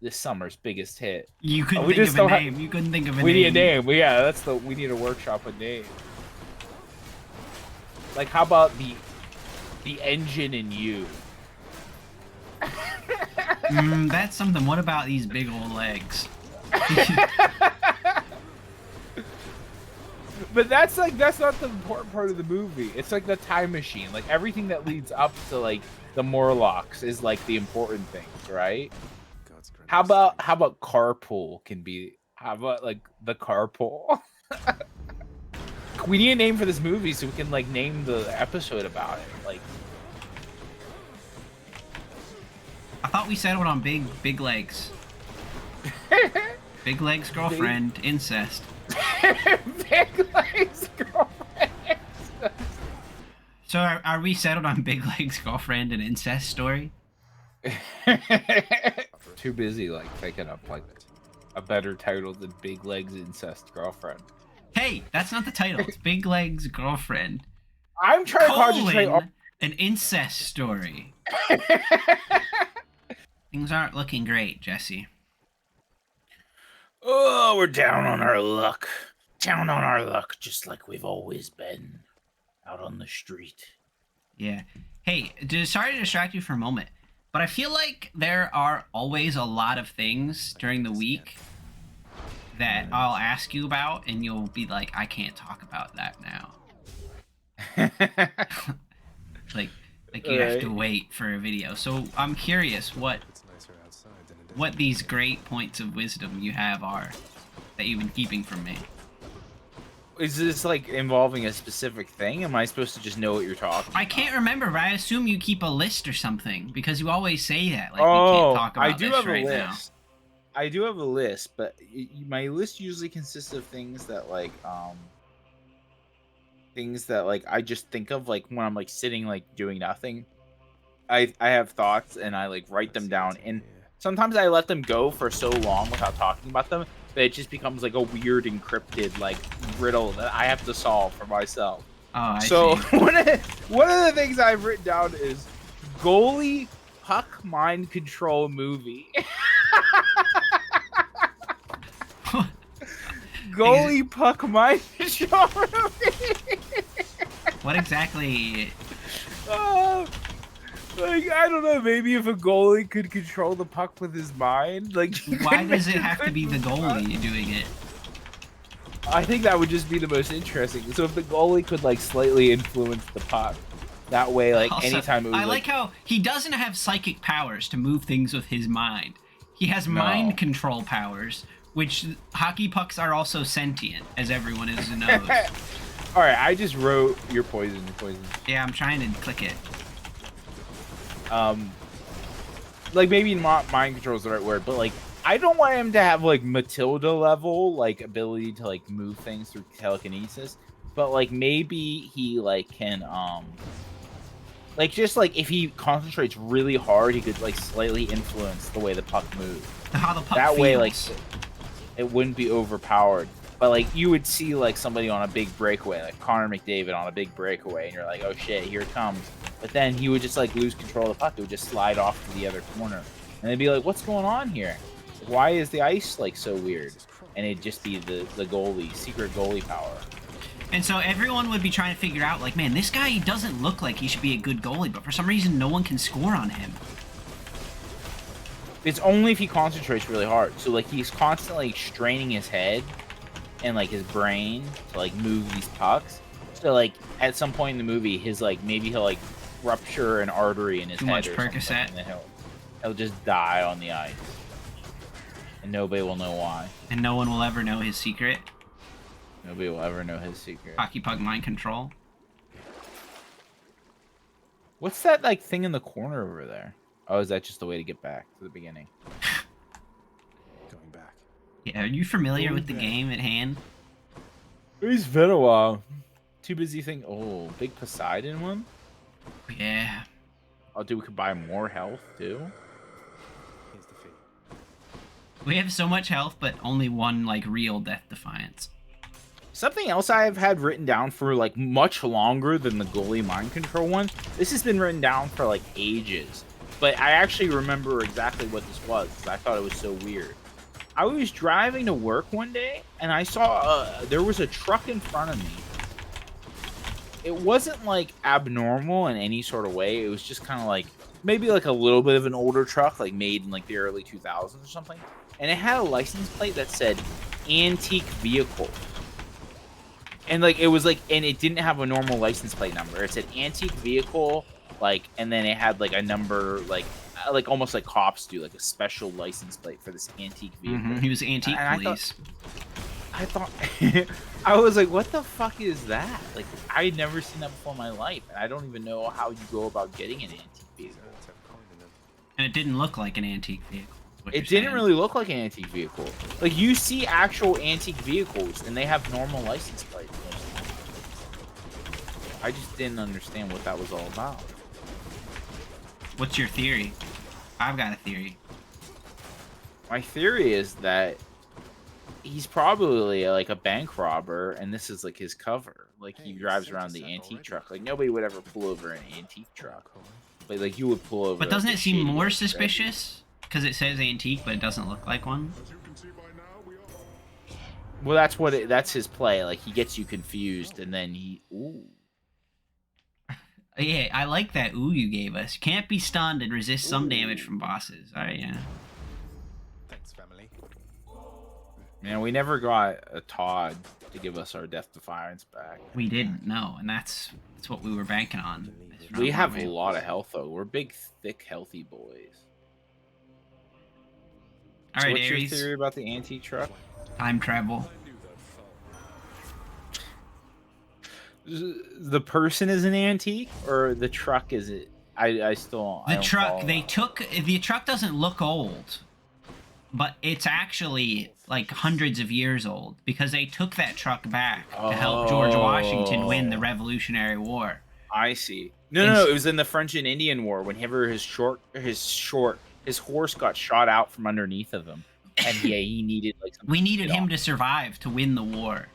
this summer's biggest hit. You couldn't We think just of a don't have. name. You couldn't think of a We need a name. name. Yeah, that's the. We need a workshop a name. Like, how about the engine in you? That's something. What about these big old legs? But that's like that's not the important part of the movie. It's like the time machine. Like everything that leads up to like the Morlocks is like the important things, right? How about carpool can be? How about like the carpool? We need a name for this movie so we can like name the episode about it. Like, I thought we settled on big legs. Big legs girlfriend incest. Big Legs girlfriend. So are we settled on big legs girlfriend and incest story? Too busy like thinking up like a better title than Big Legs Incest Girlfriend. Hey, that's not the title. It's big legs girlfriend. I'm trying to concentrate on An incest story. Things aren't looking great, Jesse. Oh, we're down on our luck. Down on our luck, just like we've always been. Out on the street. Yeah. Hey, sorry to distract you for a moment, but I feel like there are always a lot of things during the week that I'll ask you about, and you'll be like, I can't talk about that now. like you have to wait for a video. So I'm curious what these great points of wisdom you have are that you've been keeping from me. Is this like involving a specific thing? Am I supposed to just know what you're talking about? I can't remember, but I assume you keep a list or something because you always say that. Like, oh, we can't talk about I do this have right a list. now. I do have a list, but my list usually consists of things that like I just think of like when I'm like sitting like doing nothing. I have thoughts and I like write them down, and sometimes I let them go for so long without talking about them that it just becomes like a weird encrypted like riddle that I have to solve for myself. Oh, I So see. one of the things I've written down is goalie puck mind control movie. Goalie puck mind control movie. What exactly? Like, I don't know, maybe if a goalie could control the puck with his mind, like Why does it have to be the goalie doing it? I think that would just be the most interesting. So if the goalie could like slightly influence the puck, that way, like Also, anytime it was I like how he doesn't have psychic powers to move things with his mind. He has mind control powers, which hockey pucks are also sentient, as everyone knows. All right, I just wrote your poison. Yeah, I'm trying to click it. Like maybe not mind control is the right word, but like I don't want him to have like Matilda level like ability to like move things through telekinesis, but like maybe he like can like just like if he concentrates really hard, he could like slightly influence the way the puck moves. How the puck That feels. way, like it wouldn't be overpowered. But like you would see like somebody on a big breakaway, like Connor McDavid on a big breakaway, and you're like, oh shit, here it comes. But then he would just like lose control of the puck. It would just slide off to the other corner, and they'd be like, what's going on here? Why is the ice like so weird? And it'd just be the goalie, secret goalie power. And so everyone would be trying to figure out, like, man, this guy doesn't look like he should be a good goalie, but for some reason, no one can score on him. It's only if he concentrates really hard. So like he's constantly straining his head and like his brain to like move these pucks. So like at some point in the movie, his like maybe he'll like rupture an artery in his head much or something, Percocet. and then he'll just die on the ice, and nobody will know why. And no one will ever know his secret. Nobody will ever know his secret. Hockey puck mind control. What's that like thing in the corner over there? Oh, is that just the way to get back to the beginning? Going back. Yeah, are you familiar with the game at hand? It's been a while. Too busy thinking. Oh, big Poseidon one. Yeah. Oh, dude, we could buy more health too. Here's the fee. We have so much health, but only one, like, real Death Defiance. Something else I've had written down for like much longer than the goalie mind control one. This has been written down for like ages. but I actually remember exactly what this was, 'cause I thought it was so weird. I was driving to work one day, and I saw there was a truck in front of me. It wasn't like abnormal in any sort of way. It was just kind of like maybe like a little bit of an older truck, like made in like the early 2000s or something. And it had a license plate that said antique vehicle. And like it was like, and it didn't have a normal license plate number. It said antique vehicle, like, and then it had like a number, like almost like cops do, like a special license plate for this antique vehicle. He was antique And police. I thought I was like, what the fuck is that? Like, I had never seen that before in my life, and I don't even know how you go about getting an antique vehicle. And it didn't look like an antique vehicle. It didn't really look like an antique vehicle. Like, you see actual antique vehicles, and they have normal license plates. I just didn't understand what that was all about. What's your theory? I've got a theory. My theory is that he's probably like a bank robber, and this is like his cover. Like, he drives around the antique truck. Like, nobody would ever pull over an antique truck. But like, you would pull over. But doesn't like, it seem more shady suspicious? Because it says antique, but it doesn't look like one. Well, that's his play. Like, he gets you confused, and then he. Ooh. Yeah, I like that ooh you gave us. Can't be stunned and resist some damage from bosses. Alright, yeah. Thanks, family. Man, we never got a Todd to give us our Death Defiance back. We didn't, no, and that's what we were banking on. We have a lot of health, though. We're big, thick, healthy boys. So Alright, what's Ares. your theory about the antique truck? Time travel. The person is an antique, or the truck is it? I still. I The don't truck, follow. the truck doesn't look old, but it's actually like hundreds of years old because they took that truck back to help George Washington win the Revolutionary War. I see. No, it was in the French and Indian War whenever his horse got shot out from underneath of him, and yeah, he needed like. We needed him to survive to win the war.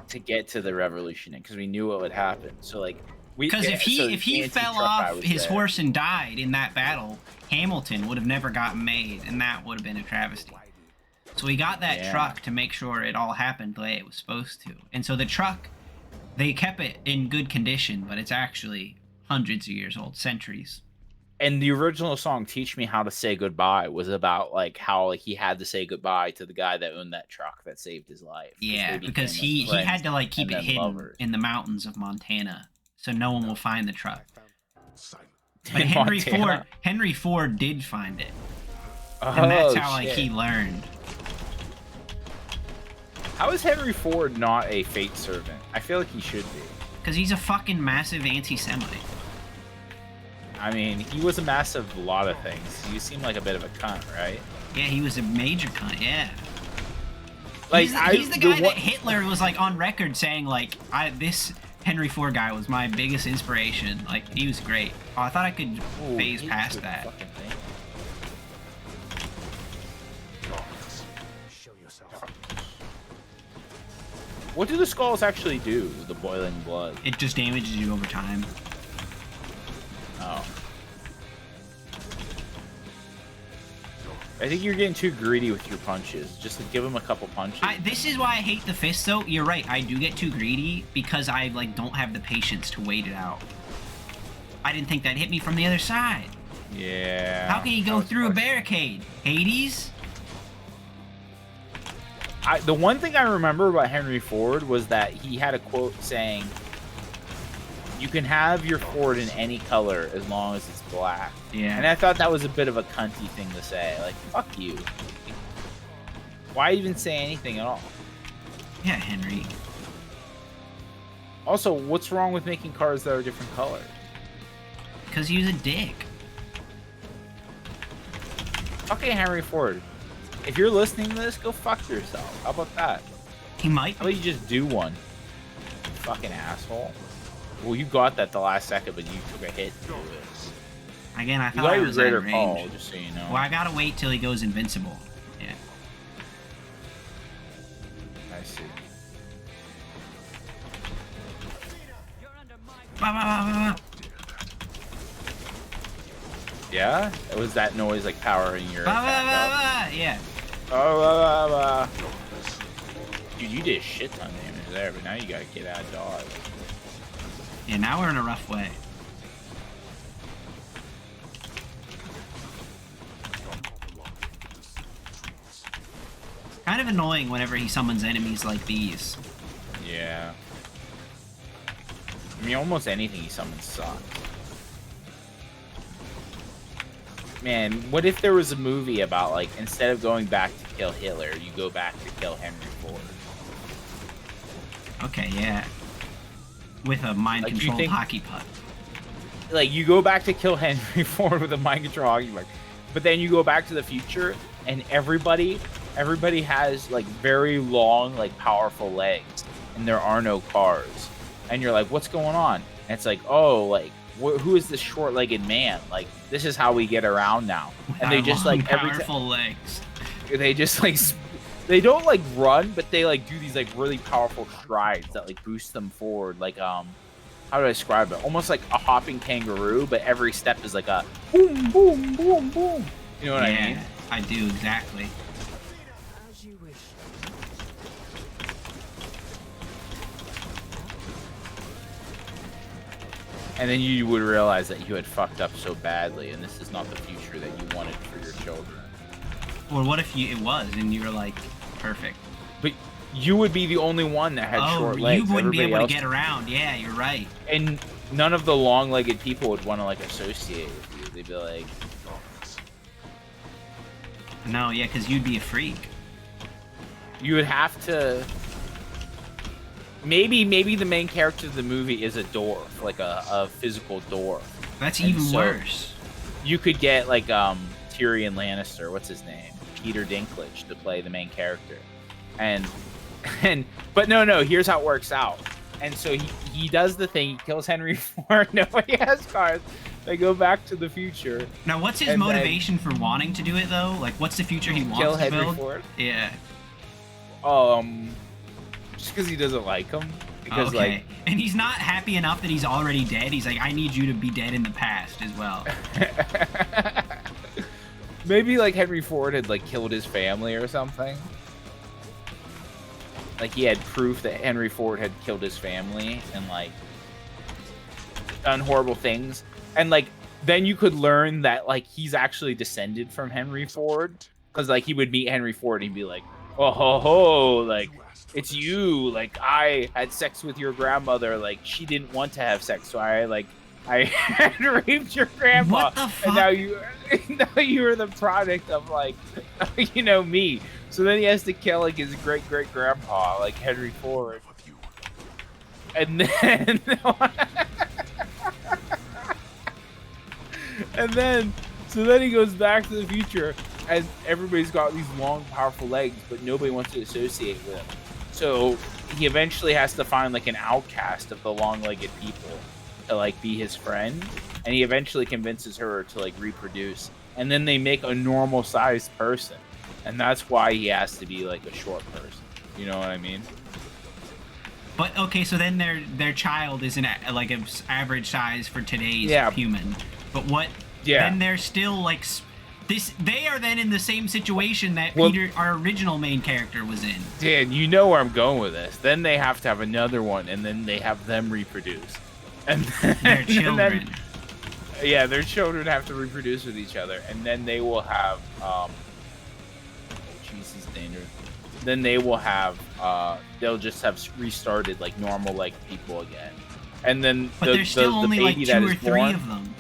To get to the revolution, because we knew what would happen. So like, because if he fell off his horse and died in that battle, Hamilton would have never gotten made, and that would have been a travesty. So we got that truck to make sure it all happened the way it was supposed to. And so the truck, they kept it in good condition, but it's actually hundreds of years old, centuries. And the original song "Teach Me How to Say Goodbye" was about like how like he had to say goodbye to the guy that owned that truck that saved his life. Yeah, because he had to like keep it hidden in the mountains of Montana, so no one will find the truck. But Henry Ford did find it, and that's how like he learned. How is Henry Ford not a fate servant? I feel like he should be. Because he's a fucking massive anti-Semite. I mean, he was a massive lot of things. You seem like a bit of a cunt, right? Yeah, he was a major cunt, yeah. Like, he's the guy that Hitler was like on record saying like, this Henry Ford guy was my biggest inspiration. Like, he was great. Oh, I thought I could phase past that. Show yourself. What do the skulls actually do? The boiling blood. It just damages you over time. Oh. I think you're getting too greedy with your punches. Just give him a couple punches. This is why I hate the fist, though. You're right. I do get too greedy because I like don't have the patience to wait it out. I didn't think that hit me from the other side. Yeah. How can he go through a barricade? Hades? The one thing I remember about Henry Ford was that he had a quote saying, "You can have your Ford in any color as long as it's black." Yeah. And I thought that was a bit of a cunty thing to say. Like, fuck you. Why even say anything at all? Yeah, Henry. Also, what's wrong with making cars that are different colors? Because he was a dick. Okay, Henry Ford. If you're listening to this, go fuck yourself. How about that? He might. How about you just do one? You fucking asshole. Well, you got that the last second, but you took a hit to it. Again, I You thought got I your was at greater range. call, just so you know. Well, I gotta wait till he goes invincible. Yeah. I see. Bah, bah, bah, bah, bah. Yeah? It was that noise like powering your attack up? Yeah. Dude, you did a shit ton of damage there, but now you gotta get out of dodge. Yeah, now we're in a rough way. Kind of annoying whenever he summons enemies like these. Yeah. I mean, almost anything he summons sucks. Man, what if there was a movie about, like, instead of going back to kill Hitler, you go back to kill Henry Ford? Okay, yeah. With a mind-controlled hockey puck. Like, you go back to kill Henry Ford with a mind-controlled hockey puck, but then you go back to the future, and everybody has, like, very long, like, powerful legs, and there are no cars. And you're like, what's going on? And it's like, oh, like, who is this short-legged man? Like, this is how we get around now. And they just, like, powerful legs. They just, like, they don't, like, run, but they, like, do these, like, really powerful strides that, like, boost them forward. Like, how do I describe it? Almost like a hopping kangaroo, but every step is like a boom, boom, boom, boom. You know what I mean? Yeah, I do, exactly. As you wish. And then you would realize that you had fucked up so badly, and this is not the future that you wanted for your children. Or what if it was, and you were like, perfect? But you would be the only one that had short legs. You wouldn't be Everybody able to get around. Yeah, you're right. And none of the long-legged people would want to, like, associate with you. They'd be like... No, yeah, because you'd be a freak. You would have to... Maybe the main character of the movie is a dwarf, like a physical dwarf. That's even worse. You could get, like, Tyrion Lannister, what's his name? Peter Dinklage to play the main character. But no, here's how it works out. And so he does the thing, he kills Henry Ford, nobody has cars. They go back to the future. Now, what's his motivation for wanting to do it, though? Like, what's the future he wants kill to Henry build? Ford? Yeah. Just because he doesn't like him. Because, okay. like... And he's not happy enough that he's already dead. He's like, I need you to be dead in the past as well. Maybe, like, Henry Ford had, like, killed his family or something. Like, he had proof that Henry Ford had killed his family and, like, done horrible things. And, like, then you could learn that, like, he's actually descended from Henry Ford. Because, like, he would meet Henry Ford and he'd be like, oh, ho, ho, like, it's you. Like, I had sex with your grandmother. Like, she didn't want to have sex, so I had raped your grandma. What the fuck? And now you are the product of, like, you know, me. So then he has to kill, like, his great-great-grandpa, like Henry Ford. And then... So then he goes back to the future, and everybody's got these long, powerful legs, but nobody wants to associate with him. So he eventually has to find, like, an outcast of the long-legged people to, like, be his friend. And he eventually convinces her to, like, reproduce. And then they make a normal-sized person. And that's why he has to be, like, a short person. You know what I mean? But, okay, so then their child is like an average size for today's human. But what... Yeah. Then they're still, like... They are then in the same situation that Peter, our original main character, was in. Dan, you know where I'm going with this. Then they have to have another one, and then they have them reproduce. And then, their children. Their children have to reproduce with each other, and then they will have... Jesus, dangerous. Then they will have... they'll just have restarted, like, normal, like, people again. And then but there's still only, like, 2 or 3 of them.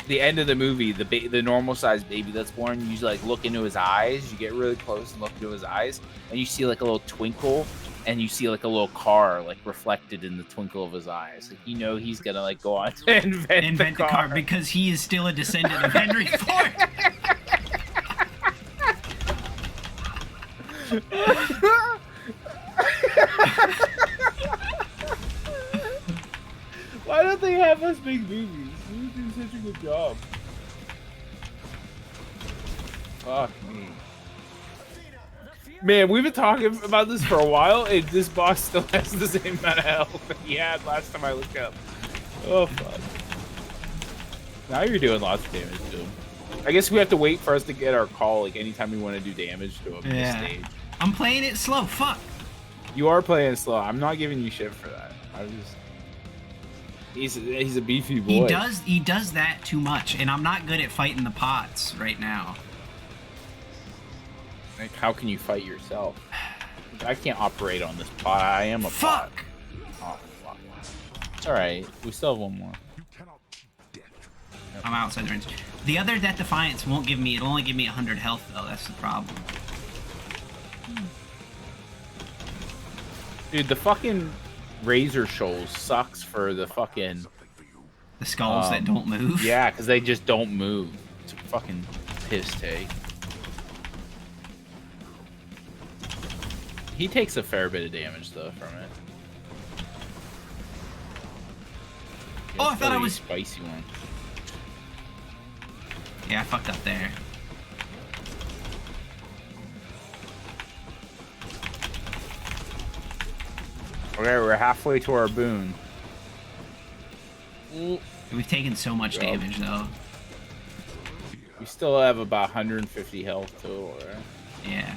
The end of the movie, the normal sized baby that's born, you like look into his eyes, you get really close and look into his eyes, and you see like a little twinkle, and you see like a little car like reflected in the twinkle of his eyes. Like, you know, he's gonna like go on to invent the car because he is still a descendant of Henry Ford. Why don't they have us make movies? We do such a good job. Fuck me. Man, we've been talking about this for a while, and this boss still has the same amount of health that he had last time I looked up. Oh, fuck. Now you're doing lots of damage to him. I guess we have to wait for us to get our call, like, anytime we want to do damage to him in this stage. I'm playing it slow, fuck! You are playing slow. I'm not giving you shit for that. I just... He's a beefy boy. He does that too much, and I'm not good at fighting the pots right now. Like, how can you fight yourself? I can't operate on this pot. I am a pot. Fuck! Oh, fuck. It's alright. We still have one more. I'm outside the range. The other Death Defiance won't give me... It'll only give me 100 health, though. That's the problem. Dude, the fucking Razor Shoals sucks for the fucking... The skulls that don't move? Yeah, because they just don't move. It's a fucking piss take. He takes a fair bit of damage, though, from it. Oh, I thought I was... Spicy one. Yeah, I fucked up there. Okay, we're halfway to our boon. We've taken so much damage, though. We still have about 150 health total, right? Yeah.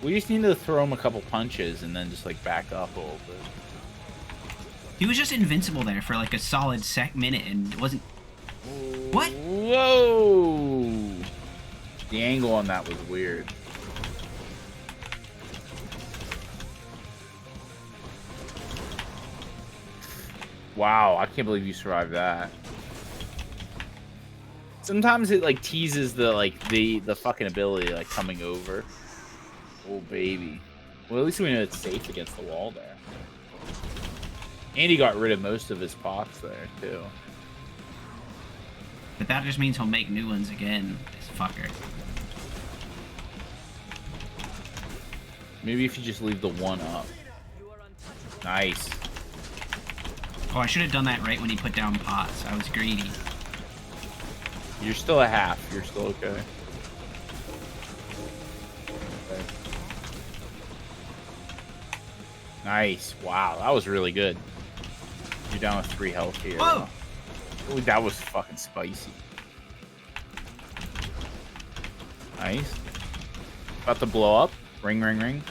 We just need to throw him a couple punches and then just, like, back up a little bit. He was just invincible there for, like, a solid minute, and it wasn't... What? Whoa! The angle on that was weird. Wow, I can't believe you survived that. Sometimes it like teases the the fucking ability like coming over. Oh baby. Well, at least we know it's safe against the wall there. And he got rid of most of his pots there too. But that just means he'll make new ones again, this fucker. Maybe if you just leave the one up. Nice. Oh, I should have done that right when he put down pots. I was greedy. You're still a half. You're still okay. Okay. Nice. Wow, that was really good. You're down with 3 health here. Oh! Ooh, that was fucking spicy. Nice. About to blow up. Ring, ring, ring.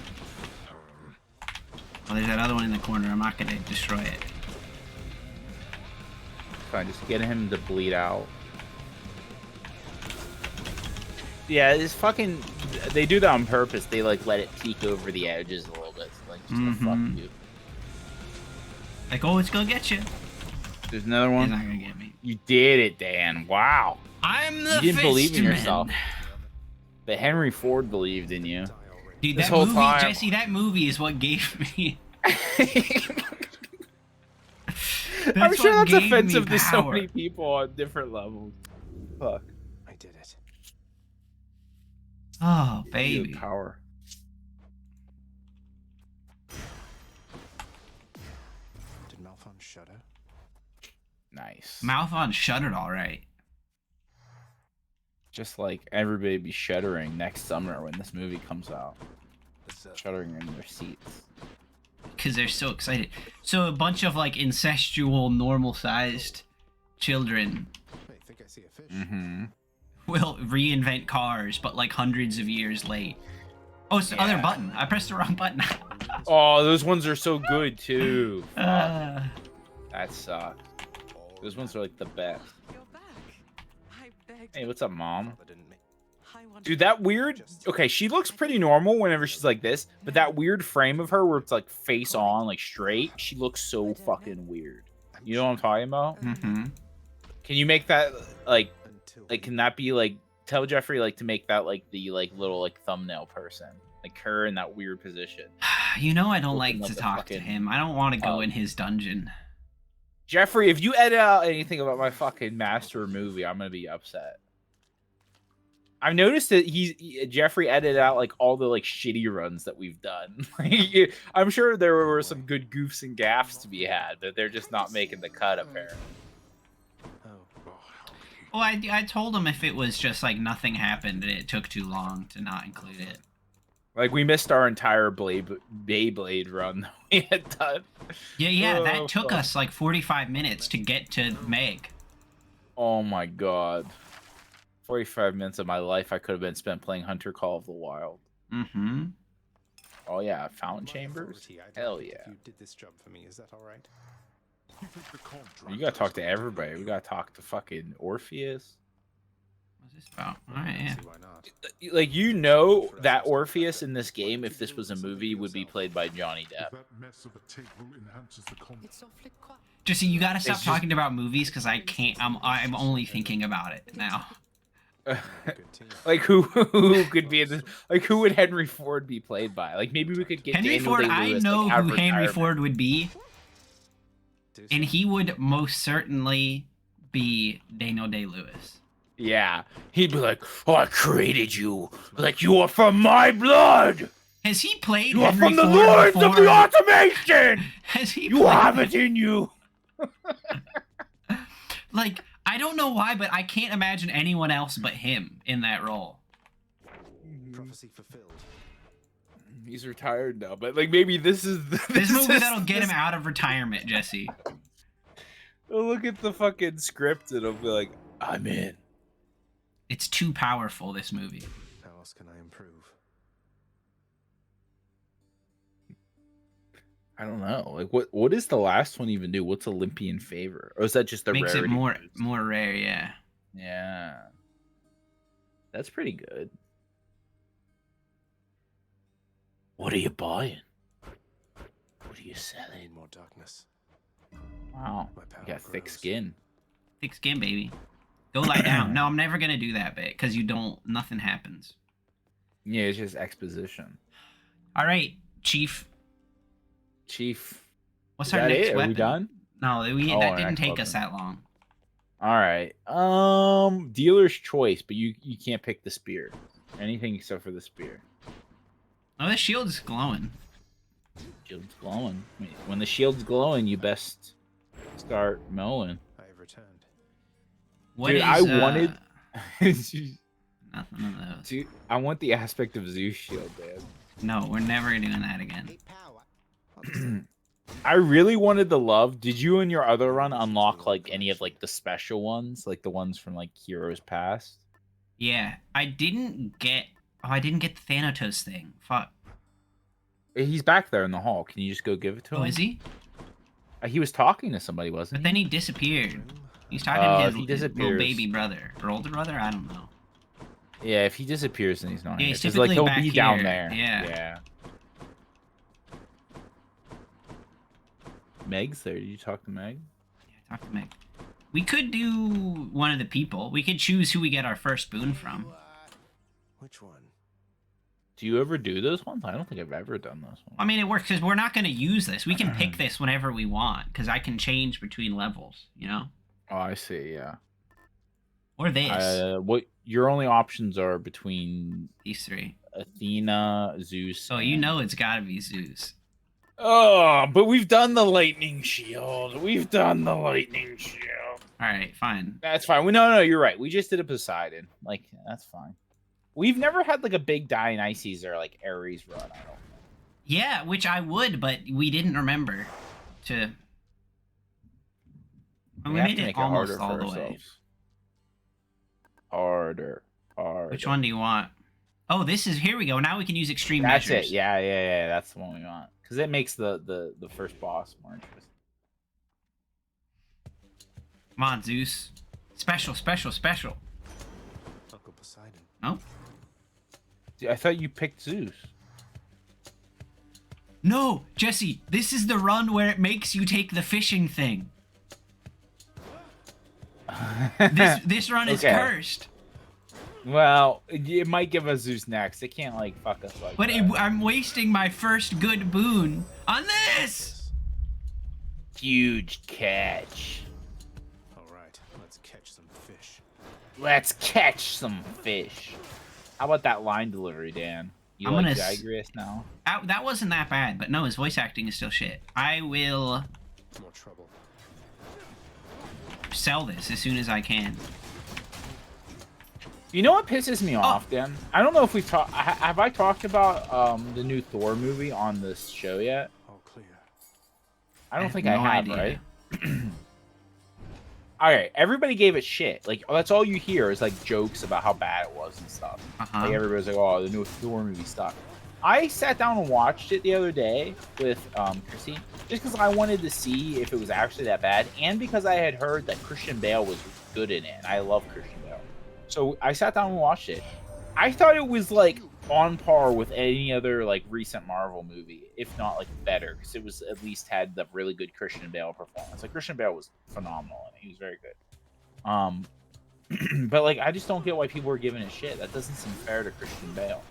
Oh, there's that other one in the corner. I'm not gonna destroy it. Fine, just get him to bleed out. Yeah, it's fucking... They do that on purpose. They, like, let it peek over the edges a little bit. So, like, just to fuck you. Like, oh, it's gonna get you. There's another one. He's not gonna get me. You did it, Dan. Wow. I'm the You didn't believe in Fistman. yourself. But Henry Ford believed in you. Dude, This that whole movie, time- Jesse, that movie is what gave me... I'm sure what that's gave me offensive to so power. many people on different levels. Fuck. I did it. Oh, You baby. have power. Did Malphon shudder? Nice. Malphon shuddered all right. Just like everybody be shuddering next summer when this movie comes out. Shuddering in their seats. Because they're so excited. So a bunch of, like, incestual, normal-sized children I think I see a fish. Mm-hmm. will reinvent cars, but, like, hundreds of years late. Oh, it's the other Yeah. button. I pressed the wrong button. Oh, those ones are so good too. Fuck. Uh, That sucks. Those ones are like the best. You're back. I begged. Hey, what's up, mom? That didn't make... I wanted Dude, that weird... Okay, she looks pretty normal whenever she's like this, but that weird frame of her where it's like face on, like straight, she looks so fucking weird. You know what I'm talking about? mm-hmm. Can you make that, like, Until can that be, like, tell Jeffrey, like, to make that, like, the, like, little, like, thumbnail person. Like, her in that weird position. You know I don't Open like up to the talk to fucking- him. I don't want to go Oh. in his dungeon. Jeffrey, if you edit out anything about my fucking master movie, I'm gonna be upset. I've noticed that Jeffrey edited out like all the like shitty runs that we've done. Like, I'm sure there were some good goofs and gaffs to be had, but they're just not making the cut apparently. Oh. Well, I told him if it was just like nothing happened and it took too long to not include it. Like we missed our entire Beyblade run that we had done. Yeah, Oh, that took fuck. us like 45 minutes to get to Meg. Oh my god. 45 minutes of my life I could have been spent playing Hunter Call of the Wild. Mm-hmm. Oh yeah, Fountain My Chambers? authority, I'd Hell like it if yeah. You did this job for me. Is that all right? You gotta talk to everybody. We gotta talk to fucking Orpheus. What's this about? Alright, yeah. See why not? Like, you know that Orpheus in this game, if this was a movie, would be played by Johnny Depp. It's awfully quiet. Jesse, you gotta stop just- talking about movies because I can't. I'm only thinking about it now. Good team. Like, who could be in this? Like, who would Henry Ford be played by? Like, maybe we could get Henry Daniel Ford. I Day-Lewis, know like, out who of Henry retirement. Ford would be, Do and so. he would most certainly be Daniel Day-Lewis. Yeah, he'd be like, "Oh, I created you. Like, you are from my blood. Has he played You are Henry from the Ford lords before? of the automation. Has he? You played... have it in you." Like, I don't know why, but I can't imagine anyone else but him in that role. Prophecy fulfilled. He's retired now, but like maybe this is This movie that'll get him out of retirement, Jesse. He'll look at the fucking script and he'll be like, "I'm in." It's too powerful, this movie. How else can I improve? I don't know. Like, what does the last one even do? What's Olympian favor? Or is that just the Makes it rarity more boost? more rare, yeah. Yeah, that's pretty good. What are you buying? What are you I selling? need more darkness. Wow, My power you got thick grows. skin. Thick skin, baby. Go lie down. No, I'm never gonna do that bit because you don't. Nothing happens. Yeah, it's just exposition. All right, Chief. Chief, What's is our that next it? Are weapon? we done? No, Oh, that our didn't next take us weapon. that long. All right. Dealer's choice, but you can't pick the spear. Anything except for the spear. Oh, the shield's glowing. Shield's glowing. When the shield's glowing, you best start mowing. I have returned. What Dude, is, I wanted. nothing of those. Dude, I want the aspect of Zeus shield, man. No, we're never doing that again. I really wanted the love. Did you in your other run unlock like any of like the special ones, like the ones from like Heroes Past? Yeah, I didn't get. Oh, I didn't get the Thanatos thing. Fuck. He's back there in the hall. Can you just go give it to him? Oh, is he? He was talking to somebody, But wasn't then he? he disappeared. He's talking to if he his little disappears- baby brother or older brother. I don't know. Yeah, if he disappears, then he's not Yeah, here. he's 'Cause, like typically he'll be back down here. there. Yeah. Yeah. Meg's there. Did you talk to Meg? Yeah, talk to Meg. We could do one of the people. We could choose who we get our first boon from. Which one? Do you ever do those ones? I don't think I've ever done those ones. I mean, it works because we're not going to use this. We can pick this whenever we want because I can change between levels, you know? Oh, I see. Yeah. Or this. What your only options are between These three. Athena, Zeus. So you know it's got to be Zeus. Oh, but we've done the lightning shield. We've done the lightning shield. All right, fine. That's fine. No, you're right. We just did a Poseidon. Like, that's fine. We've never had like a big Dionysus or like Ares run. I don't. Yeah, which I would, but we didn't remember to. And we have made to it make almost harder all for the way. ourselves. Harder. Which one do you want? Oh, this is here we go. Now we can use extreme That's measures. it. Yeah. That's the one we want because it makes the first boss more interesting. Come on, Zeus. Special. Uncle Poseidon. Oh. Dude, I thought you picked Zeus. No, Jesse, this is the run where it makes you take the fishing thing. This run is Okay. cursed. Well, it might give us Zeus next. It can't like fuck us like But that. I'm wasting my first good boon on this. Huge catch. All right, let's catch some fish. Let's catch some fish. How about that line delivery, Dan? You I'm like gonna Zagreus now? That wasn't that bad, but no, his voice acting is still shit. I will More trouble. sell this as soon as I can. You know what pisses me off, Dan? I don't know if we've talked. Have I talked about the new Thor movie on this show yet? All clear. I don't have think no I have, idea. right? All right, everybody gave it shit. Like that's all you hear is like jokes about how bad it was and stuff. Uh-huh. Like everybody's like, "Oh, the new Thor movie sucked." I sat down and watched it the other day with Chrissy, just because I wanted to see if it was actually that bad, and because I had heard that Christian Bale was good in it, and I love Christian Bale. So I sat down and watched it. I thought it was like on par with any other like recent Marvel movie, if not like better, because it was at least had the really good Christian Bale performance. Like Christian Bale was phenomenal and he was very good. But like I just don't get why people are giving it shit. That doesn't seem fair to Christian Bale.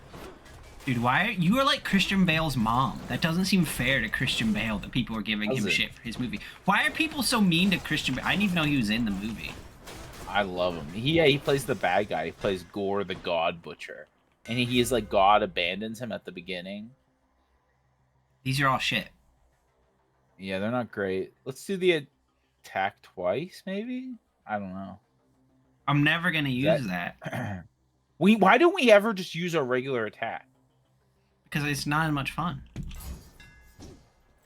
Dude, why you are like Christian Bale's mom? That doesn't seem fair to Christian Bale that people are giving Does him it? shit for his movie. Why are people so mean to Christian Bale? I didn't even know he was in the movie. I love him. He plays the bad guy. He plays Gore the God Butcher. And he is like God abandons him at the beginning. These are all shit. Yeah, they're not great. Let's do the attack twice, maybe? I don't know. I'm never gonna use that Why don't we ever just use a regular attack? because it's not as much fun.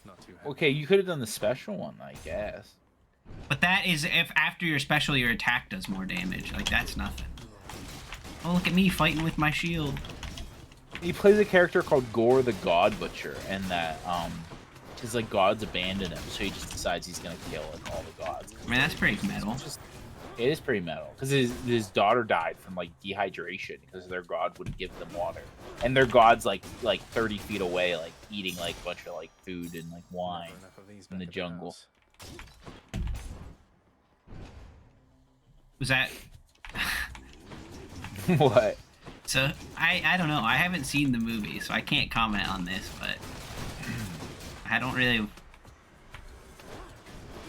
Not too happy. Okay, you could have done the special one, I guess. But that is if after your special, your attack does more damage. Like that's nothing. Oh, look at me fighting with my shield. He plays a character called Gore the God Butcher, and that his like gods abandon him, so he just decides he's gonna kill like all the gods. I mean, that's pretty metal. It is pretty metal because his daughter died from like dehydration because their god wouldn't give them water, and their god's like 30 feet away, like eating like a bunch of like food and like wine Never enough of these in the back at jungle. house. Was that? What? So I don't know. I haven't seen the movie, so I can't comment on this. But I don't really.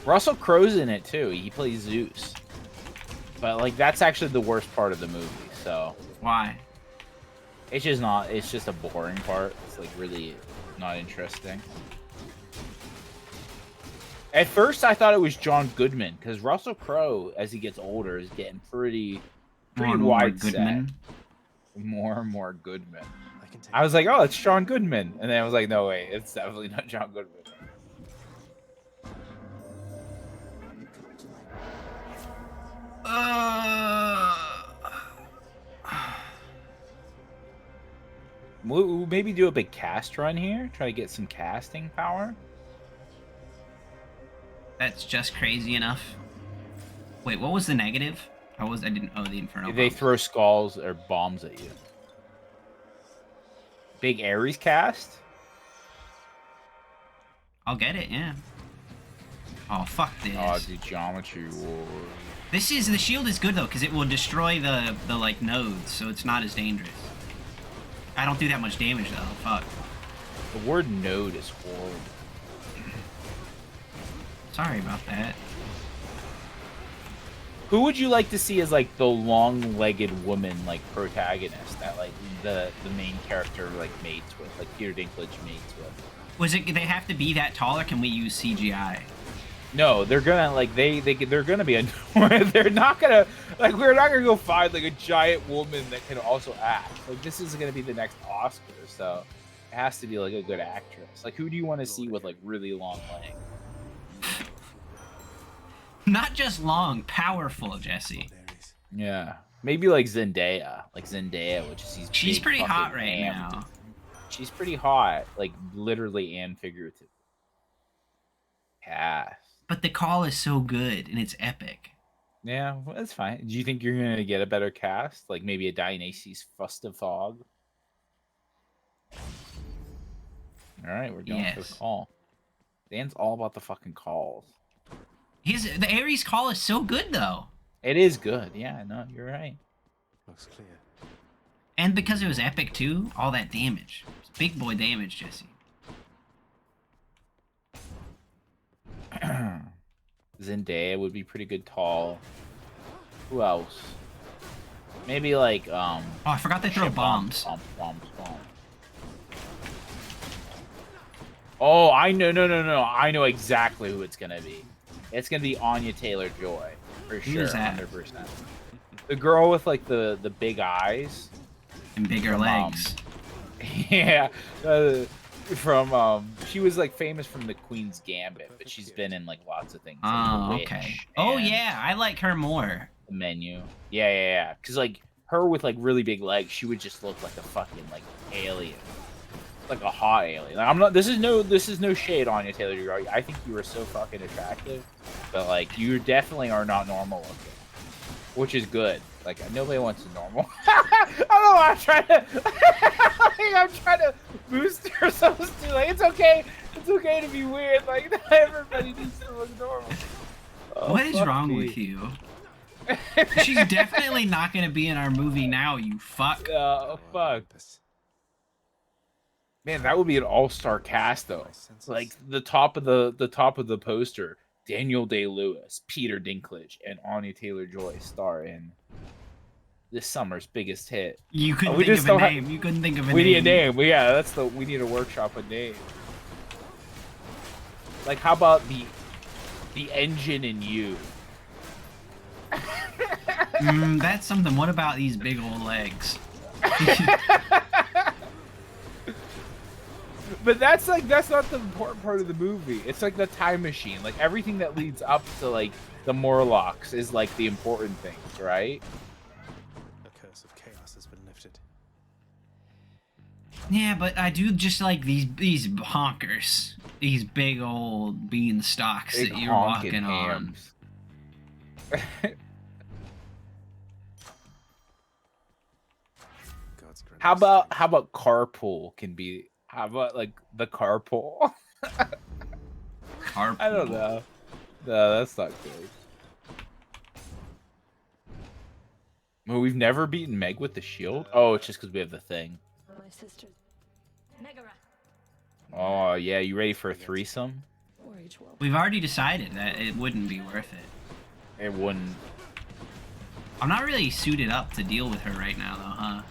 Russell Crowe's in it too. He plays Zeus, but like that's actually the worst part of the movie. So Why? it's just not. It's just a boring part. It's like really not interesting. At first, I thought it was John Goodman because Russell Crowe, as he gets older, is getting pretty More and more wide set. Goodman. More and more Goodman. I can take I was like, oh, it's John Goodman, and then I was like, no way, it's definitely not John Goodman. We'll maybe do a big cast run here. Try to get some casting power. That's just crazy enough. Wait, what was the negative? I didn't know the Inferno. They bombs. throw skulls or bombs at you. Big Ares cast. I'll get it. Yeah. Oh fuck this. Oh, dude, Geometry War. The shield is good though because it will destroy the like nodes, so it's not as dangerous. I don't do that much damage though. Fuck. The word node is horrible. Sorry about that. Who would you like to see as like the long-legged woman like protagonist that like the main character like mates with, like Peter Dinklage mates with? Was it? They have to be that tall, or can we use CGI? No, they're gonna like they're gonna be they're not gonna like we're not gonna go find like a giant woman that can also act. Like this is gonna be the next Oscar, so it has to be like a good actress. Like who do you want to see with like really long legs? Not just long, powerful, Jesse. Ares. Yeah, maybe like Zendaya, which is She's big pretty hot fucking right ham. now. She's pretty hot, like literally and figuratively. Yeah. But the call is so good and it's epic. Yeah, well, that's fine. Do you think you're gonna get a better cast, like maybe a Dionysus Fustifog? All right, we're going for the Yes. call. Dan's all about the fucking calls. The Ares call is so good though, It is good. Yeah, no, you're right. Looks clear. and because it was epic too, all that damage, it's big boy damage, Jesse. Zendaya would be pretty good tall. Who else? Maybe like Oh, I forgot they throw shit, bombs. Bombs. Oh, I know. No. I know exactly who it's gonna be. It's gonna be Anya Taylor-Joy for Who sure, is that? 100%. The girl with like the big eyes And bigger From, legs. yeah, from she was like famous from the Queen's Gambit, but she's been in like lots of things. Like Oh, The okay. Witch Oh and yeah, I like her more. The Menu. Yeah. Because like her with like really big legs, she would just look like a fucking like alien, like a hot alien. Like, I'm not. This is no shade on you, Taylor. I think you are so fucking attractive, but like you definitely are not normal looking, which is good. Like nobody wants a normal. I don't know. I'm trying to. I'm trying to boost ourselves to like it's okay. It's okay to be weird. Like not everybody needs to look normal. Oh, What is fuck wrong me. with you? She's definitely not gonna be in our movie now, you fuck. Oh fuck. Man, that would be an all-star cast though. Like the top of the poster, Daniel Day-Lewis, Peter Dinklage, and Anya Taylor-Joy star in this summer's biggest hit. You couldn't we think just of a don't have- name. You couldn't think of a We name. need a name. Well, yeah, we need a workshop a name. Like how about the engine in you? That's something. What about these big old legs? But that's not the important part of the movie. It's like the time machine. Like everything that leads up to like the Morlocks is like the important things, right? The curse of chaos has been lifted. Yeah, but I do just like these honkers, these big old beanstalks Big that you're honking walking on. hams. God's great. How about carpool can be? How about like the carpool? Carpool. I don't know. No, that's not good. Well, we've never beaten Meg with the shield. Oh, it's just because we have the thing. My sister, Megara, Oh yeah, you ready for a threesome? Wage World. We've already decided that it wouldn't be worth it. It wouldn't. I'm not really suited up to deal with her right now, though, huh?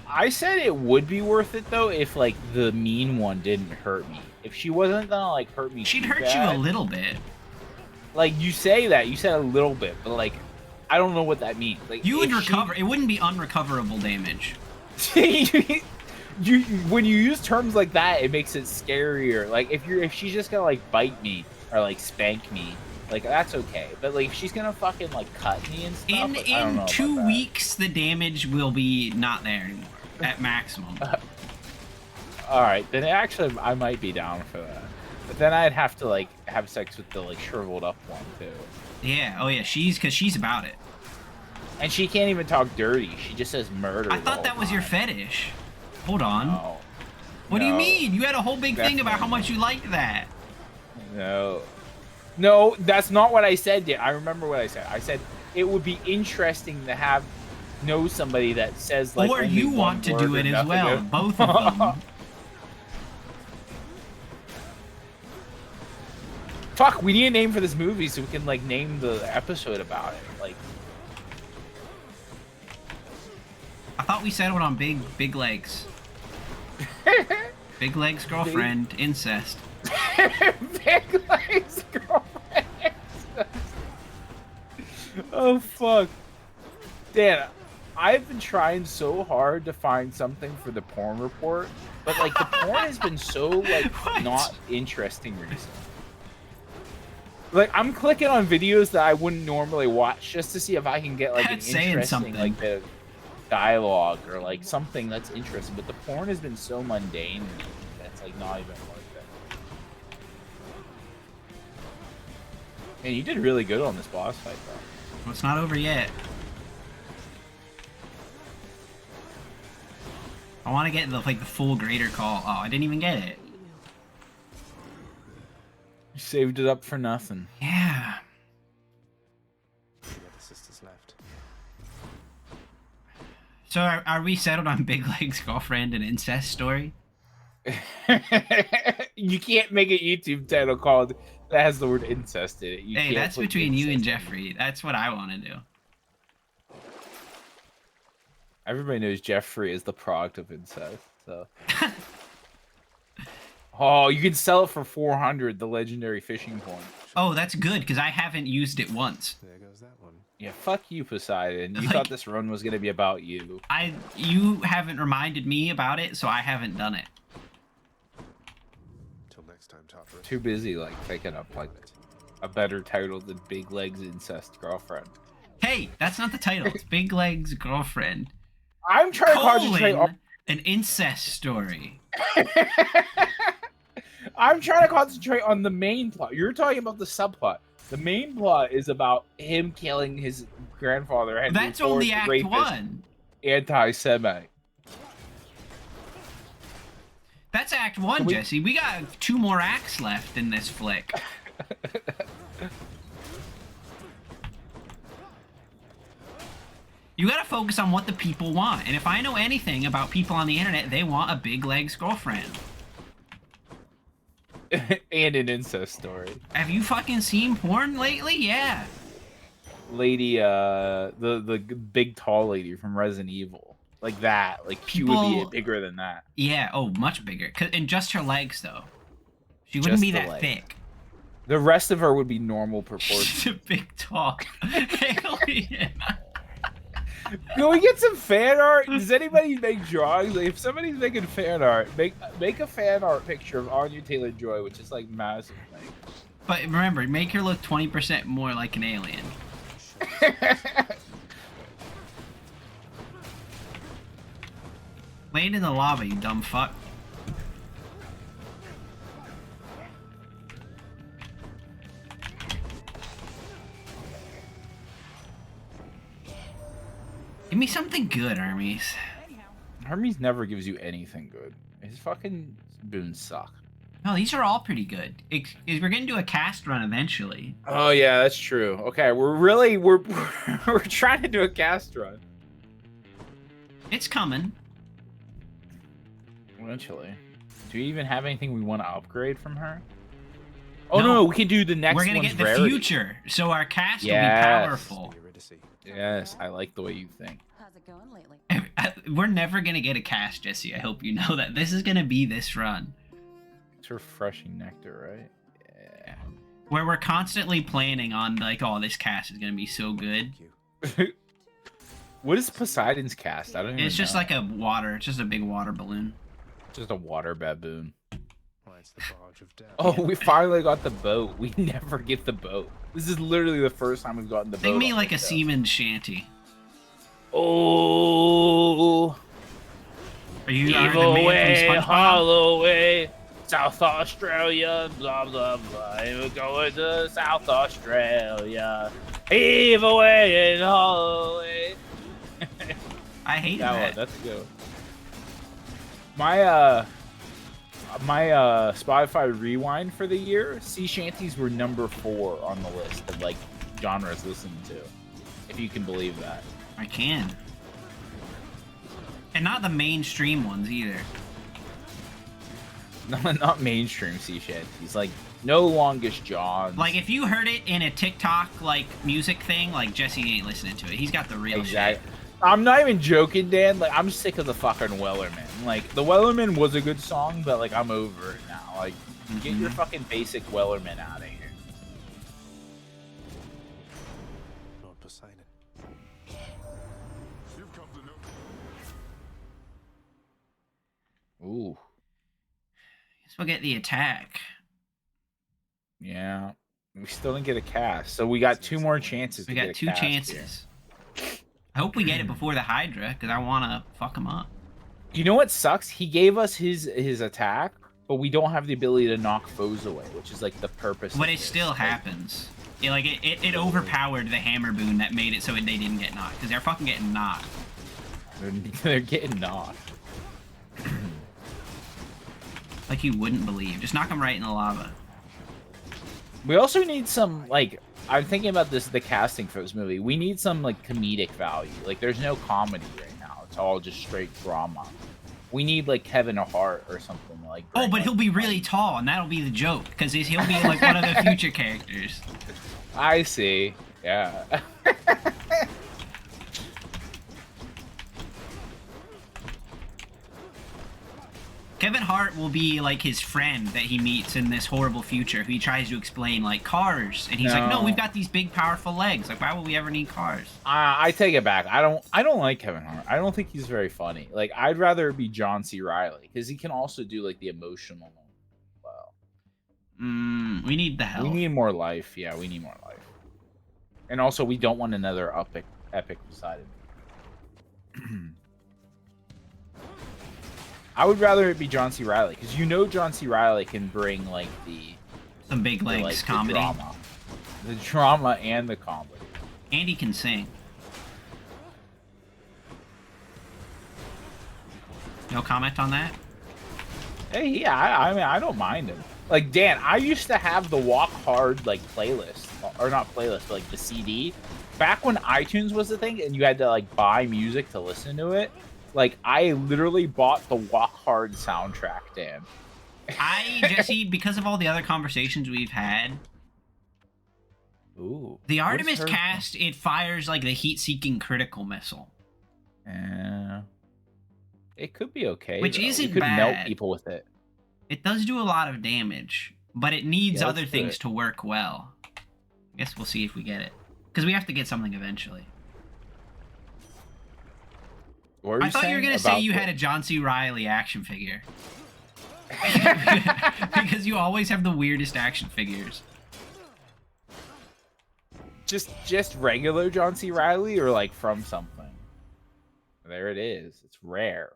I said it would be worth it though if like the mean one didn't hurt me. If she wasn't gonna like hurt me, She'd too hurt you bad. a little bit. Like you say that, you said a little bit, but like I don't know what that means. Like You would if recover. It wouldn't be unrecoverable damage. you when you use terms like that, it makes it scarier. Like if she's just gonna like bite me or like spank me, like that's okay. But like if she's gonna fucking like cut me and stuff, In like, I don't know about 2 that. weeks, the damage will be not there anymore at maximum. All right, then actually I might be down for that. But then I'd have to like have sex with the like shriveled up one too. Yeah. Oh yeah. She's about it. And she can't even talk dirty. She just says murder. I thought that was your fetish. Hold on. No. What do you No. mean? You had a whole big thing about how Definitely. much you liked that. No, that's not what I said yet. I remember what I said. I said it would be interesting to know somebody that says like. Or only you one want to word do or it as nothing well. else. Both of them. Fuck, we need a name for this movie so we can like name the episode about it. Like, I thought we settled on big legs. Big legs girlfriend, incest. Big Legs Girlfriend. Oh fuck, Dan, I've been trying so hard to find something for the porn report, but like the porn has been so like What? not interesting recently. Like I'm clicking on videos that I wouldn't normally watch just to see if I can get like That's an saying interesting something. like bit of dialogue or like something that's interesting. But the porn has been so mundane that's like not even worth it. Man, you did really good on this boss fight though. Well, it's not over yet. I want to get the full greater call. Oh, I didn't even get it. You saved it up for nothing. Yeah. The other sisters left. So are we settled on Big Legs girlfriend and incest story? You can't make a YouTube title called that has the word incest in it. You Hey, can't that's put between you and incest in it. Jeffrey. That's what I want to do. Everybody knows Jeffrey is the product of incest. So. Oh, you can sell it for 400. The legendary fishing point. Oh, that's good because I haven't used it once. There goes that one. Yeah, fuck you, Poseidon. You Like- thought this run was gonna be about you. You haven't reminded me about it, so I haven't done it. Till next time, Tartarus. Too busy like picking up like a better title than Big Legs Incest Girlfriend. Hey, that's not the title. It's Big Legs Girlfriend. I'm trying to concentrate on. An incest story. I'm trying to concentrate on the main plot. You're talking about the subplot. The main plot is about him killing his grandfather. Henry That's IV, only Act rapist, 1. Anti-Semite. That's Act 1, we- Jesse. We got 2 more acts left in this flick. You gotta focus on what the people want. And if I know anything about people on the internet, they want a big legs girlfriend. And an incest story. Have you fucking seen porn lately? Yeah. Lady, the big tall lady from Resident Evil. Like that. Like she would People- be bigger than that. Yeah, oh, much bigger. And just her legs, though. She wouldn't Just be the that legs. thick. The rest of her would be normal proportions. She's a big, tall alien. Can we get some fan art? Does anybody make drawings? Like, if somebody's making fan art, make a fan art picture of Anya Taylor-Joy, which is like massive. But remember, make her look 20% more like an alien. Lay it in the lava, you dumb fuck. Give me something good, Hermes. Hermes never gives you anything good. His fucking boons suck. No, these are all pretty good. We're gonna do a cast run eventually. Oh yeah, that's true. Okay, we're trying to do a cast run It's coming. eventually. Do we even have anything we want to upgrade from her? Oh No. no, we can do the next. We're gonna one's get the rarity. future, so our cast will be Yes. powerful. Eurydice. Yes, I like the way you think. How's it going lately? We're never gonna get a cast, Jesse. I hope you know that. This is gonna be this run. It's refreshing nectar, right? Yeah. Where we're constantly planning on, like, oh, this cast is gonna be so good. Thank you. What is Poseidon's cast? I don't even It's just know. like it's just a big water balloon. Just a water baboon. Why, it's the barge of death. Oh, we finally got the boat. We never get the boat. This is literally the first time we've gotten the boat. Think me on like a this show. seaman shanty. Oh, Are you are the evil man way, from SpongeBob? hollow way, South Australia, blah blah blah. We're going to South Australia. Evil way and hollow way. I hate That that. one, that's good. My Spotify rewind for the year, sea shanties were number 4 on the list of like genres listened to, if you can believe that. I can. And not the mainstream ones either. Not mainstream sea shanties, like No Longest Johns. Like, if you heard it in a TikTok, like, music thing, like, Jesse ain't listening to it. He's got the real exactly. I'm not even joking, Dan. Like, I'm sick of the fucking Wellerman. Like, the Wellerman was a good song, but like, I'm over it now. Like, get your fucking basic Wellerman out of here. Lord Poseidon. Ooh, Guess we'll get the attack. yeah. We still didn't get a cast, so we got 2 more chances. We to got get a 2 cast here. chances. I hope we get it before the Hydra, because I want to fuck him up. You know what sucks? He gave us his attack, but we don't have the ability to knock foes away, which is like the purpose. But of it this. still Like, happens. It overpowered the hammer boon that made it so they didn't get knocked, because they're fucking getting knocked. They're getting knocked. Like you wouldn't believe. Just knock them right in the lava. We also need some, like, I'm thinking about the casting for this movie. We need some like comedic value. Like, there's no comedy right now. It's all just straight drama. We need like Kevin Hart or something like. Oh, bring but up- he'll be really tall, and that'll be the joke, because he'll be like one of the future characters. I see. Yeah. Kevin Hart will be like his friend that he meets in this horrible future who he tries to explain like cars, and he's like, no, we've got these big powerful legs. Like, why would we ever need cars? I take it back. I don't like Kevin Hart. I don't think he's very funny. Like, I'd rather it be John C. Riley because he can also do like the emotional. Well, We need the help. we need more life. Yeah, we need more life. And also, we don't want another epic Poseidon. I would rather it be John C. Riley because John C. Riley can bring like some big legs like, comedy, the drama and the comedy. and he can sing. No comment on that. Hey, yeah, I mean, I don't mind him. Like, Dan, I used to have the Walk Hard, like, playlist. Or not playlist, but, like, the CD. Back when iTunes was the thing and you had to, like, buy music to listen to it. Like, I literally bought the Walk Hard soundtrack, Dan. Jesse, because of all the other conversations we've had, Ooh. the Artemis what's her- cast, it fires, like, the heat-seeking critical missile. It could be okay, Which though. isn't You could melt bad. people with it. It does do a lot of damage, but it needs Yeah, other let's do things it. to work well. I guess we'll see if we get it. Because we have to get something eventually. What were I thought you were saying going to say about you the- had a John C. Reilly action figure. Because you always have the weirdest action figures. Just regular John C. Riley or, like, from something? There it is. It's rare.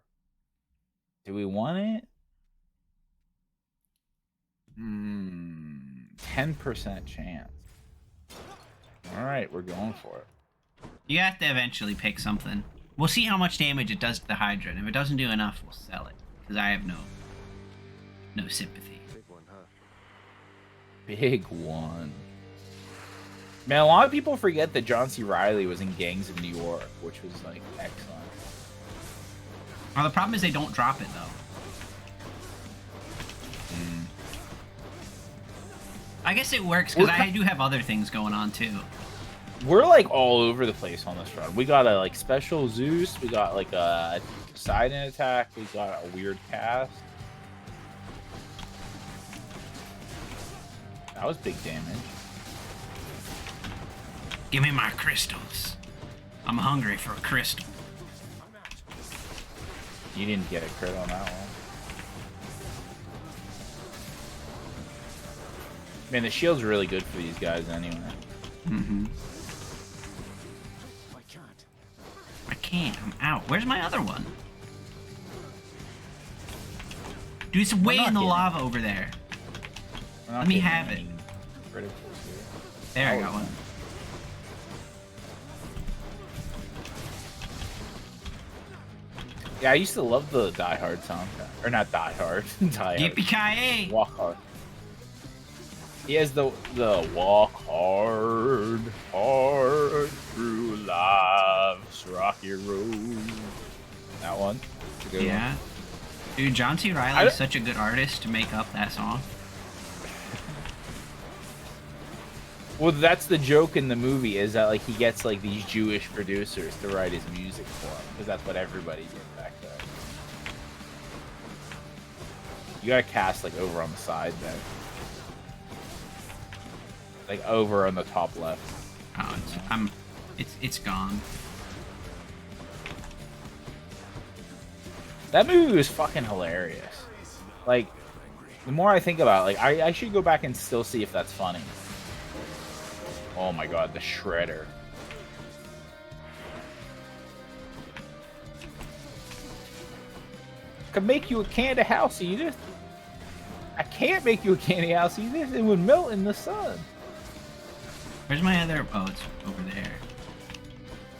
Do we want it? 10% chance. Alright, we're going for it. You have to eventually pick something. We'll see how much damage it does to the Hydra, and if it doesn't do enough, we'll sell it. Because I have no sympathy. Big one, huh? Big one. Man, a lot of people forget that John C. Riley was in Gangs of New York, which was, like, excellent. Well, the problem is they don't drop it, though. I guess it works, because I do have other things going on, too. We're, like, all over the place on this run. We got a, like, special Zeus. We got, like, a Poseidon attack. We got a weird cast. That was big damage. Give me my crystals. I'm hungry for a crystal. You didn't get a crit on that one. Man, the shield's really good for these guys anyway. Mm-hmm. I can't. I can't. I'm out. Where's my other one? Dude, it's way not in the getting lava over there. We're not Let me getting have it. any criticals here. There, I Oh, got one. Yeah, I used to love the Die Hard soundtrack. Or not Die Hard. Die Hard. Yippee-ki-yay! Walk Hard. He has the walk hard, hard through life's rocky road. That one. It's a good Yeah. one. Dude, John C. I Reilly don't- is such a good artist to make up that song. Well, that's the joke in the movie is that like he gets like these Jewish producers to write his music for him because that's what everybody did back then. You gotta cast like over on the side then, like over on the top left. Oh, it's gone. That movie was fucking hilarious. Like, the more I think about it, like I should go back and still see if that's funny. Oh my god, the shredder. Could make you a candy house eater. I can't make you a candy house eater. It would melt in the sun. Where's my other? Oh, it's over there.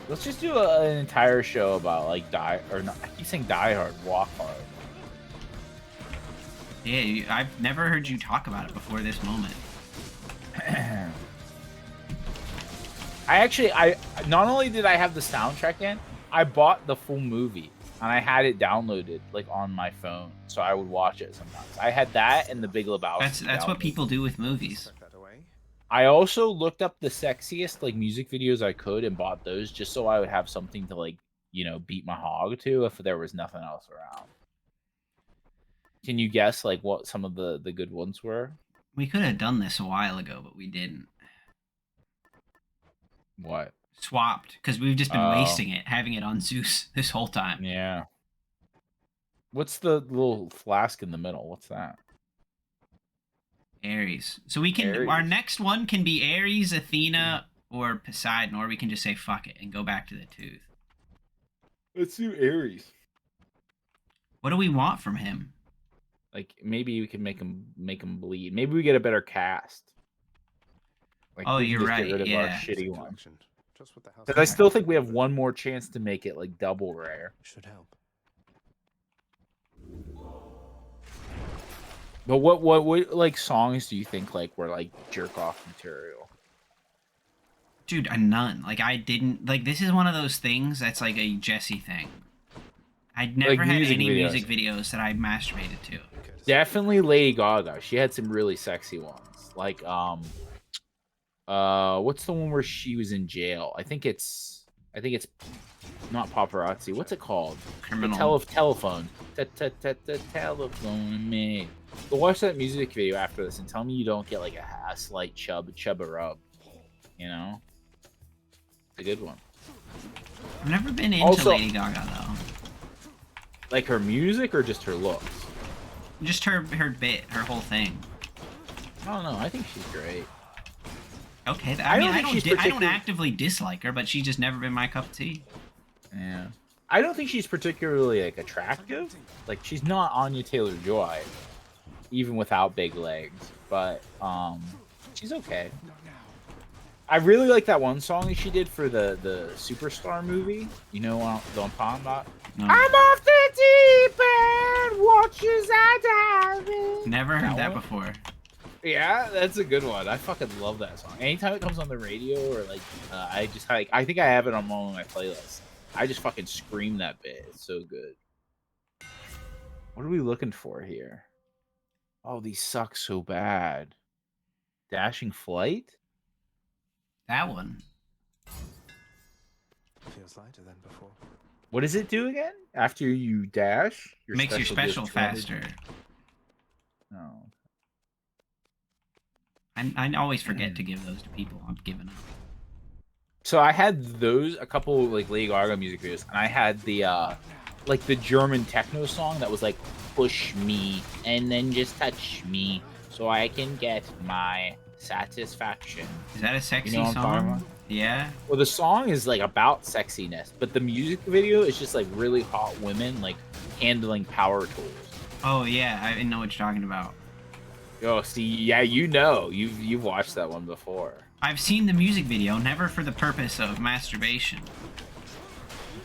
Let's just do an entire show about like Die or not. I keep saying Die Hard, Walk Hard. Yeah, I've never heard you talk about it before this moment. I not only did I have the soundtrack in, I bought the full movie and I had it downloaded like on my phone, so I would watch it sometimes. I had that and The Big Lebowski. That's what downloaded. people do with movies. Tuck that away. I also looked up the sexiest like music videos I could and bought those just so I would have something to like beat my hog to if there was nothing else around. Can you guess like what some of the good ones were? We could have done this a while ago, but we didn't. What? Swapped, because we've just been Oh. wasting it, having it on Zeus this whole time. Yeah. What's the little flask in the middle? What's that? Ares. So we can our Ares. next one can be Ares, Athena, or Poseidon, or we can just say fuck it and go back to the tooth. Let's do Ares. What do we want from him? Like maybe we can make him bleed. Maybe we get a better cast. Like, Oh, we can you're just right, Get rid of yeah. our shitty one. Collection. Just what the house Because I still think we have one more chance to make it like double rare. should help. But what like songs do you think like were like jerk off material? Dude, none. Like I didn't like this is one of those things that's like a Jesse thing. I'd never had music any videos. music videos that I masturbated to. Definitely Lady Gaga. She had some really sexy ones. Like what's the one where she was in jail? I think it's not paparazzi. What's it called? Criminal. Telephone. Telephone me. But watch that music video after this and tell me you don't get like a slight chub rub. You know? It's a good one. I've never been into Also- Lady Gaga though. Like her music or just her looks? Just her bit, her whole thing. I don't know. I think she's great. Okay, I I don't mean, think she's I don't particularly- actively dislike her, but she's just never been my cup of tea. Yeah. I don't think she's particularly like attractive. Like she's not Anya Taylor-Joy, even without big legs. But she's okay. I really like that one song that she did for the Superstar movie. You know what I'm talking about? No. I'm off the deep end, watches I dive in. Never heard that one? before. Yeah, that's a good one. I fucking love that song. Anytime it comes on the radio or like, I just like, I think I have it on one of my playlists. I just fucking scream that bit. It's so good. What are we looking for here? Oh, these suck so bad. Dashing Flight? That one. Feels lighter than before. What does it do again? After you dash, Makes your special goes 200 faster. Oh. I always forget to give those to people. I'm giving up. So I had those, a couple like Lady Gaga music videos, and I had the like the German techno song that was like push me and then just touch me so I can get my satisfaction. Is that a sexy You know what I'm talking song? about? Yeah. Well, the song is like about sexiness, but the music video is just like really hot women like handling power tools. Oh yeah, I know what you're talking about. Oh, see, yeah, you know, you've watched that one before. I've seen the music video, never for the purpose of masturbation.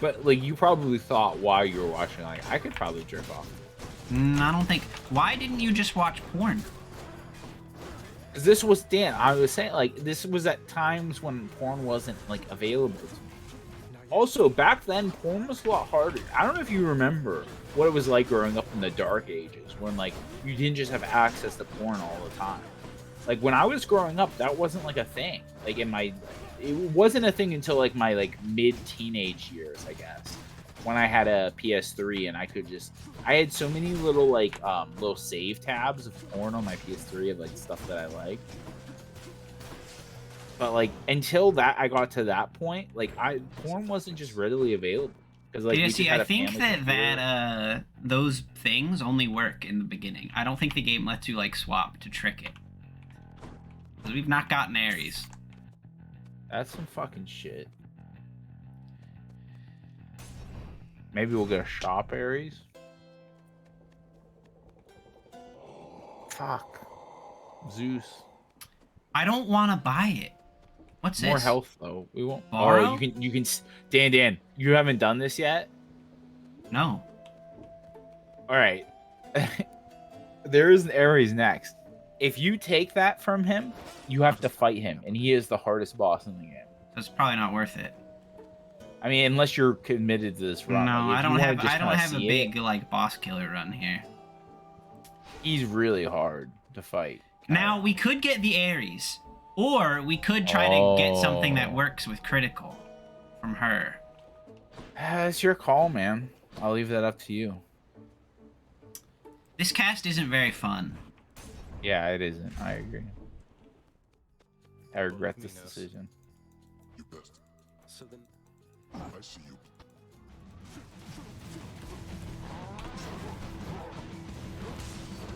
But like you probably thought while you were watching, like I could probably jerk off. I don't think. Why didn't you just watch porn? Because this was Dan. I was saying like this was at times when porn wasn't like available to me. Also, back then porn was a lot harder. I don't know if you remember what it was like growing up in the dark ages when like you didn't just have access to porn all the time. Like when I was growing up, that wasn't like a thing. Like it wasn't a thing until like my like mid-teenage years, I guess, when I had a PS3 and I had so many little like little save tabs of porn on my PS3 of like stuff that I liked. But like until that I got to that point, like porn wasn't just readily available because like Yeah, we just see, had I a think family computer. that those things only work in the beginning. I don't think the game lets you like swap to trick it. 'Cause we've not gotten Ares. That's some fucking shit. Maybe we'll get a shop Ares. Fuck. Zeus. I don't want to buy it. What's More this? health though. We won't. Borrow? Oh, you can. Dan, you haven't done this yet. No. All right. There is an Ares next. If you take that from him, you have to fight him, and he is the hardest boss in the game. So it's probably not worth it. I mean, unless you're committed to this run. No, Like, if I you don't wanna have. just I don't kinda have a see big it, like boss killer run here. he's really hard to fight. Now we could get the Ares, or we could try to get something that Oh. works with critical from her. It's your call, man. I'll leave that up to you. This cast isn't very fun. Yeah, it isn't. I agree. I regret this Minos. decision. So then,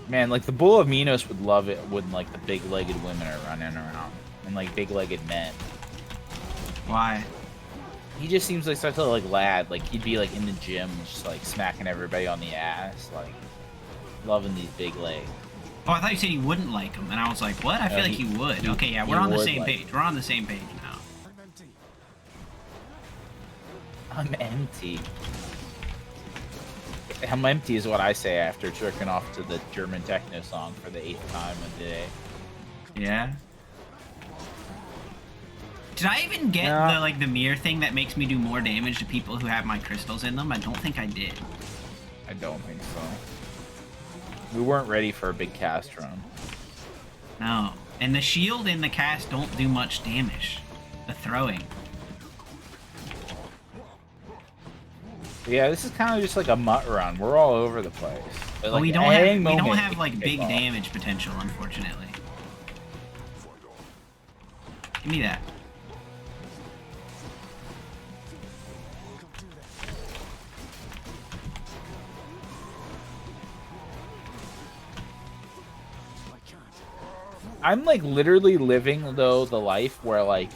Man, like the Bull of Minos would love it when like the big-legged women are running around and like big-legged men. Why? He just seems like such a like lad. Like he'd be like in the gym, just like smacking everybody on the ass, like loving these big legs. Oh, I thought you said he wouldn't like him, and I was like, what? I feel like he would. Okay, yeah, he we're on the would same like page. We're on the same page now. I'm empty. I'm empty is what I say after jerking off to the German techno song for the 8th time a day. Yeah. Did I even get Yeah. the mirror thing that makes me do more damage to people who have my crystals in them? I don't think I did. I don't think so. We weren't ready for a big cast run. No. And the shield and the cast don't do much damage. The throwing. Yeah, this is kind of just like a mutt run. We're all over the place. But, But like, we don't at any have moment, it like can big take off. damage potential, unfortunately. Give me that. I'm like literally living though the life where like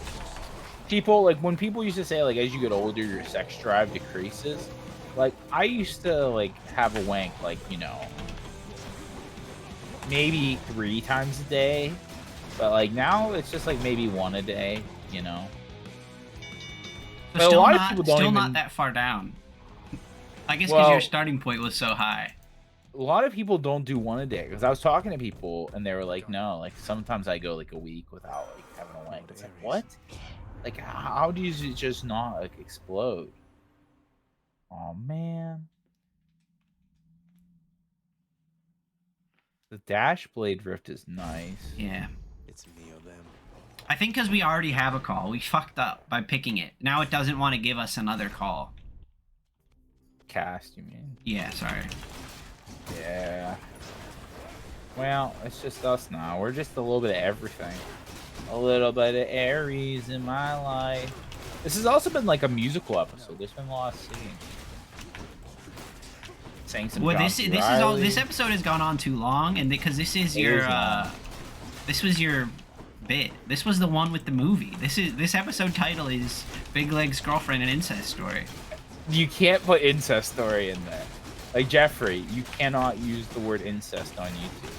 people like when people used to say like as you get older your sex drive decreases. Like I used to like have a wank like maybe 3 times a day, but like now it's just like maybe 1 a day. So But a still lot of not, people don't still not even- that far down. I guess because Well- your starting point was so high. A lot of people don't do 1 a day because I was talking to people and they were like, no, like sometimes I go like a week without like having a wank. It's like what? Like how do you just not like explode? Oh man. The dash blade rift is nice. Yeah. it's me or them. I think because we already have a call. We fucked up by picking it. Now it doesn't want to give us another call. Cast, you mean? Yeah, sorry. Yeah. Well, it's just us now. We're just a little bit of everything. A little bit of Aries in my life. This has also been like a musical episode. There's been a lot of singing. Sang some Well, John this C. is all. Reilly. This episode has gone on too long, and because this is It your is long. this was your bit. This was the one with the movie. This episode title is Big Leg's Girlfriend and Incest Story. You can't put incest story in there. Like Jeffrey, you cannot use the word incest on YouTube.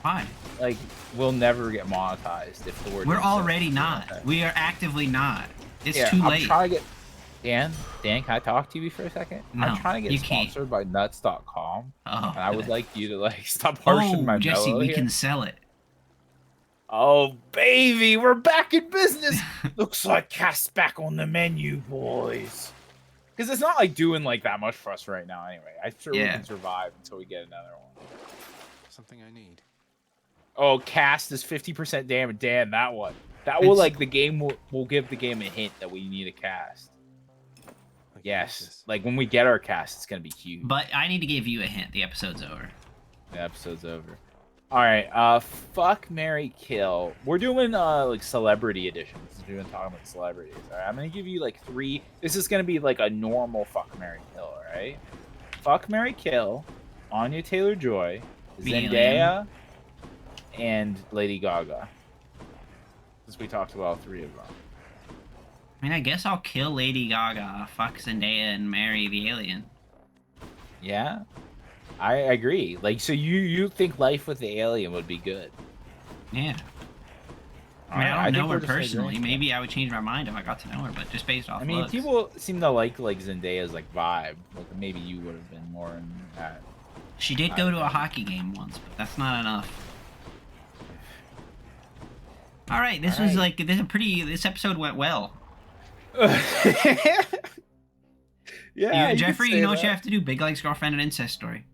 Why? Like, we'll never get monetized if the word. We're incest already is not. on there. We are actively not. It's Yeah, too I'm late. trying to get. Dan, can I talk to you for a second? No, I'm trying to you get can't. sponsored by nuts.com. Oh, And I would like you to like stop harshing my Jesse, mellow we here. can sell it. Oh baby, we're back in business. Looks like cast back on the menu, boys. Because it's not like doing like that much for us right now. Anyway, I'm sure we Yeah. can survive until we get another one. Something I need. Oh, cast is 50% damage. Dan, that one. That will It's- like the game will give the game a hint that we need a cast. I can use Yes, this. like when we get our cast, it's gonna be huge. But I need to give you a hint. The episode's over. The episode's over. All right, fuck, marry, kill. We're doing like celebrity editions. We're doing talking about celebrities. All right, I'm gonna give you like 3. This is gonna be like a normal fuck, marry, kill. All right, fuck, marry, kill. Anya Taylor-Joy, The Zendaya, and Lady Gaga. Since we talked about all 3 of them. I mean, I guess I'll kill Lady Gaga, fuck Zendaya, and marry the alien. Yeah, I agree. Like, so you think life with the alien would be good? Yeah. I All mean, right, I don't think know her we're just personally. agreeing. Maybe I would change my mind if I got to know her, but just based off I mean, looks. people seem to like Zendaya's like vibe. Like maybe you would have been more in that. She did go to a hockey game once, but that's not enough. All right, this was Alright. like this episode went well. Yeah, Jeffrey, you know what you have to do. Big Leg's Girlfriend and Incest Story.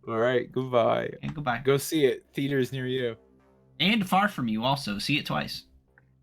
All right, goodbye. And goodbye. Go see it. Theaters near you. And Far From You also. See it twice.